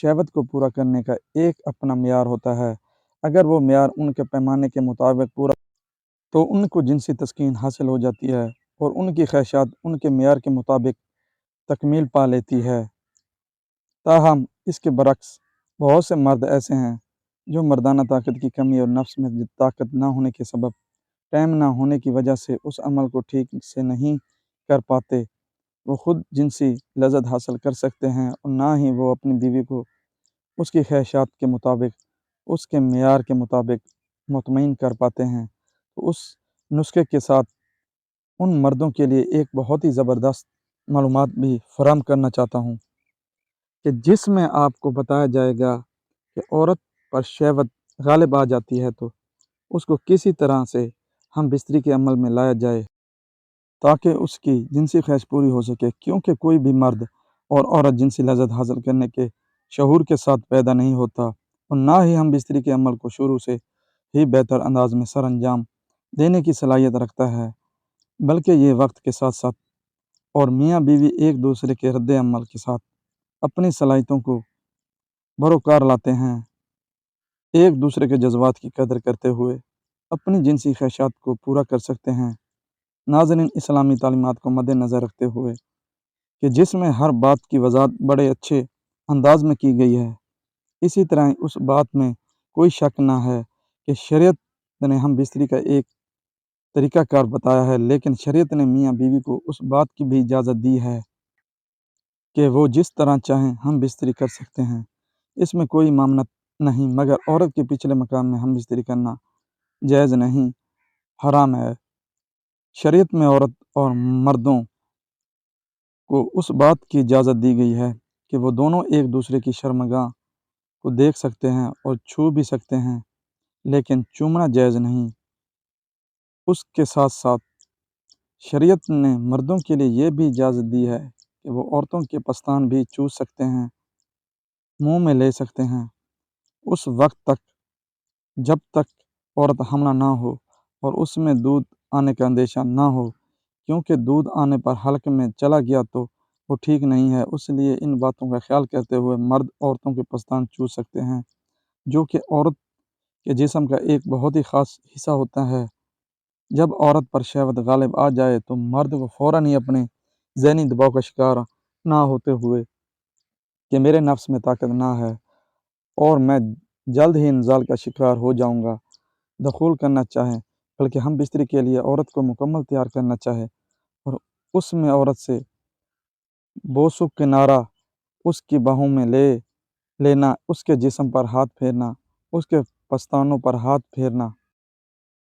شہوت کو پورا کرنے کا ایک اپنا معیار ہوتا ہے۔ اگر وہ معیار ان کے پیمانے کے مطابق پورا تو ان کو جنسی تسکین حاصل ہو جاتی ہے اور ان کی خواہشات ان کے معیار کے مطابق تکمیل پا لیتی ہے۔ تاہم اس کے برعکس بہت سے مرد ایسے ہیں جو مردانہ طاقت کی کمی اور نفس میں طاقت نہ ہونے کے سبب ٹائم نہ ہونے کی وجہ سے اس عمل کو ٹھیک سے نہیں کر پاتے۔ وہ خود جنسی لذت حاصل کر سکتے ہیں اور نہ ہی وہ اپنی بیوی کو اس کی خواہشات کے مطابق اس کے معیار کے مطابق مطمئن کر پاتے ہیں۔ تو اس نسخے کے ساتھ ان مردوں کے لیے ایک بہت ہی زبردست معلومات بھی فراہم کرنا چاہتا ہوں کہ جس میں آپ کو بتایا جائے گا کہ عورت پر شہوت غالب آ جاتی ہے تو اس کو کسی طرح سے ہم بستری کے عمل میں لایا جائے تاکہ اس کی جنسی خواہش پوری ہو سکے، کیونکہ کوئی بھی مرد اور عورت جنسی لذت حاصل کرنے کے شعور کے ساتھ پیدا نہیں ہوتا اور نہ ہی ہم بستری کے عمل کو شروع سے ہی بہتر انداز میں سر انجام دینے کی صلاحیت رکھتا ہے، بلکہ یہ وقت کے ساتھ ساتھ اور میاں بیوی ایک دوسرے کے رد عمل کے ساتھ اپنی صلاحیتوں کو بروکار لاتے ہیں، ایک دوسرے کے جذبات کی قدر کرتے ہوئے اپنی جنسی خواہشات کو پورا کر سکتے ہیں۔ ناظرین، اسلامی تعلیمات کو مد نظر رکھتے ہوئے کہ جس میں ہر بات کی وضاحت بڑے اچھے انداز میں کی گئی ہے، اسی طرح اس بات میں کوئی شک نہ ہے کہ شریعت نے ہم بستری کا ایک طریقہ کار بتایا ہے، لیکن شریعت نے میاں بیوی کو اس بات کی بھی اجازت دی ہے کہ وہ جس طرح چاہیں ہم بستری کر سکتے ہیں۔ اس میں کوئی ممانعت نہیں، مگر عورت کے پچھلے مقام میں ہم بستری کرنا جائز نہیں، حرام ہے۔ شریعت میں عورت اور مردوں کو اس بات کی اجازت دی گئی ہے کہ وہ دونوں ایک دوسرے کی شرمگاہ کو دیکھ سکتے ہیں اور چھو بھی سکتے ہیں، لیکن چومنا جائز نہیں۔ اس کے ساتھ ساتھ شریعت نے مردوں کے لیے یہ بھی اجازت دی ہے کہ وہ عورتوں کے پستان بھی چوس سکتے ہیں، منہ میں لے سکتے ہیں، اس وقت تک جب تک عورت حاملہ نہ ہو اور اس میں دودھ آنے کا اندیشہ نہ ہو، کیونکہ دودھ آنے پر حلق میں چلا گیا تو وہ ٹھیک نہیں ہے۔ اس لیے ان باتوں کا خیال کرتے ہوئے مرد عورتوں کے پستان چوس سکتے ہیں، جو کہ عورت کے جسم کا ایک بہت ہی خاص حصہ ہوتا ہے۔ جب عورت پر شہوت غالب آ جائے تو مرد کو فوراً ہی اپنے ذہنی دباؤ کا شکار نہ ہوتے ہوئے کہ میرے نفس میں طاقت نہ ہے اور میں جلد ہی انزال کا شکار ہو جاؤں گا، دخول کرنا چاہے، بلکہ ہم بستری کے لیے عورت کو مکمل تیار کرنا چاہے اور اس میں عورت سے بوسو کنارہ اس کی باہوں میں لے لینا، اس کے جسم پر ہاتھ پھیرنا، اس کے پستانوں پر ہاتھ پھیرنا،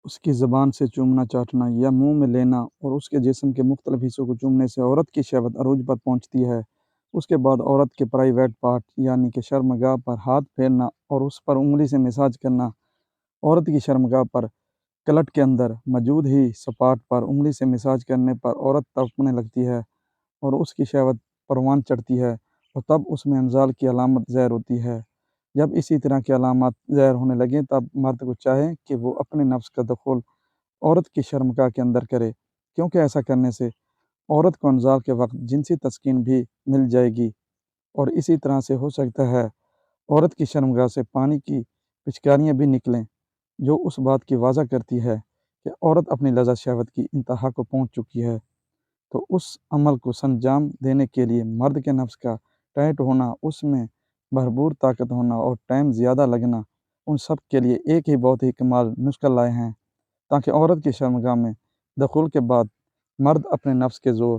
اس کی زبان سے چومنا چاٹنا یا منہ میں لینا اور اس کے جسم کے مختلف حصوں کو چومنے سے عورت کی شہوت عروج پر پہنچتی ہے۔ اس کے بعد عورت کے پرائیویٹ پارٹ یعنی کہ شرمگاہ پر ہاتھ پھیرنا اور اس پر انگلی سے مساج کرنا۔ عورت کی شرمگاہ پر کلٹ کے اندر موجود ہی سپاٹ پر انگلی سے مساج کرنے پر عورت تڑپنے لگتی ہے اور اس کی شہوت پروان چڑھتی ہے اور تب اس میں انزال کی علامت ظاہر ہوتی ہے۔ جب اسی طرح کی علامات ظاہر ہونے لگیں تب مرد کو چاہے کہ وہ اپنے نفس کا دخول عورت کی شرمگاہ کے اندر کرے، کیونکہ ایسا کرنے سے عورت کو انزال کے وقت جنسی تسکین بھی مل جائے گی اور اسی طرح سے ہو سکتا ہے عورت کی شرمگاہ سے پانی کی پچکاریاں بھی نکلیں، جو اس بات کی واضح کرتی ہے کہ عورت اپنی لذت شہوت کی انتہا کو پہنچ چکی ہے۔ تو اس عمل کو سنجام دینے کے لیے مرد کے نفس کا ٹائٹ ہونا، اس میں بھرپور طاقت ہونا اور ٹائم زیادہ لگنا، ان سب کے لیے ایک ہی بہت ہی کمال نسخہ لائے ہیں تاکہ عورت کی شرمگاہ میں دخول کے بعد مرد اپنے نفس کے زور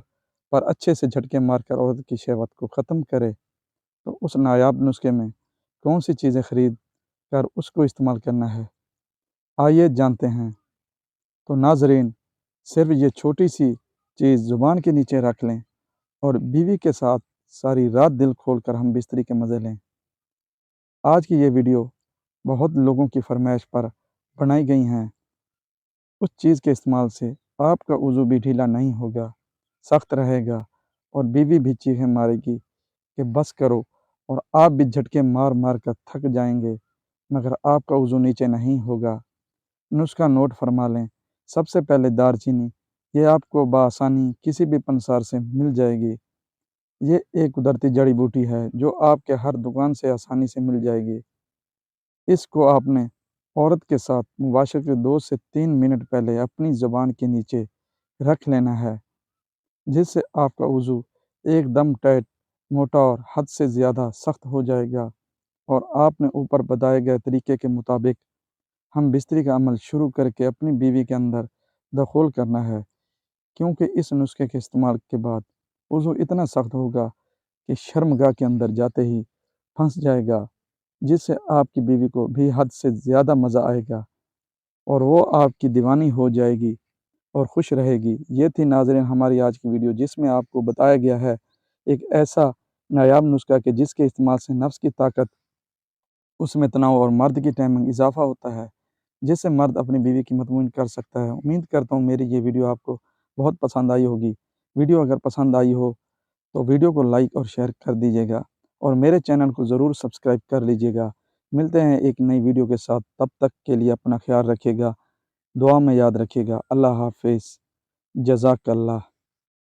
پر اچھے سے جھٹکے مار کر عورت کی شہوت کو ختم کرے۔ تو اس نایاب نسخے میں کون سی چیزیں خرید کر اس کو استعمال کرنا ہے، آئیے جانتے ہیں۔ تو ناظرین، صرف یہ چھوٹی سی چیز زبان کے نیچے رکھ لیں اور بیوی کے ساتھ ساری رات دل کھول کر ہم بستری کے مزے لیں۔ آج کی یہ ویڈیو بہت لوگوں کی فرمائش پر بنائی گئی ہیں۔ اس چیز کے استعمال سے آپ کا وضو بھی ڈھیلا نہیں ہوگا، سخت رہے گا اور بیوی بھی چیخیں مارے گی کہ بس کرو، اور آپ بھی جھٹکے مار مار کر تھک جائیں گے، مگر آپ کا وضو نیچے نہیں ہوگا۔ نسخہ نوٹ فرما لیں۔ سب سے پہلے دار چینی، یہ آپ کو بآسانی کسی بھی پنسار سے مل جائے گی۔ یہ ایک قدرتی جڑی بوٹی ہے جو آپ کے ہر دکان سے آسانی سے مل جائے گی۔ اس کو آپ نے عورت کے ساتھ مباشرت کے 2 سے 3 منٹ پہلے اپنی زبان کے نیچے رکھ لینا ہے، جس سے آپ کا وضو ایک دم ٹائٹ، موٹا اور حد سے زیادہ سخت ہو جائے گا، اور آپ نے اوپر بتائے گئے طریقے کے مطابق ہم بستری کا عمل شروع کر کے اپنی بیوی کے اندر دخول کرنا ہے، کیونکہ اس نسخے کے استعمال کے بعد وضو اتنا سخت ہوگا کہ شرمگاہ کے اندر جاتے ہی پھنس جائے گا، جس سے آپ کی بیوی کو بھی حد سے زیادہ مزہ آئے گا اور وہ آپ کی دیوانی ہو جائے گی اور خوش رہے گی۔ یہ تھی ناظرین ہماری آج کی ویڈیو، جس میں آپ کو بتایا گیا ہے ایک ایسا نایاب نسخہ کہ جس کے استعمال سے نفس کی طاقت، اس میں تناؤ اور مرد کی ٹائمنگ اضافہ ہوتا ہے، جس سے مرد اپنی بیوی کی مطمئن کر سکتا ہے۔ امید کرتا ہوں میری یہ ویڈیو آپ کو بہت پسند آئی ہوگی۔ ویڈیو اگر پسند آئی ہو تو ویڈیو کو لائک اور شیئر کر دیجیے گا، اور میرے چینل کو ضرور سبسکرائب کر لیجیے گا۔ ملتے ہیں ایک نئی ویڈیو کے ساتھ، تب تک کے لیے اپنا خیال رکھیے گا، دعا میں یاد رکھیے گا۔ اللہ حافظ، جزاک اللہ۔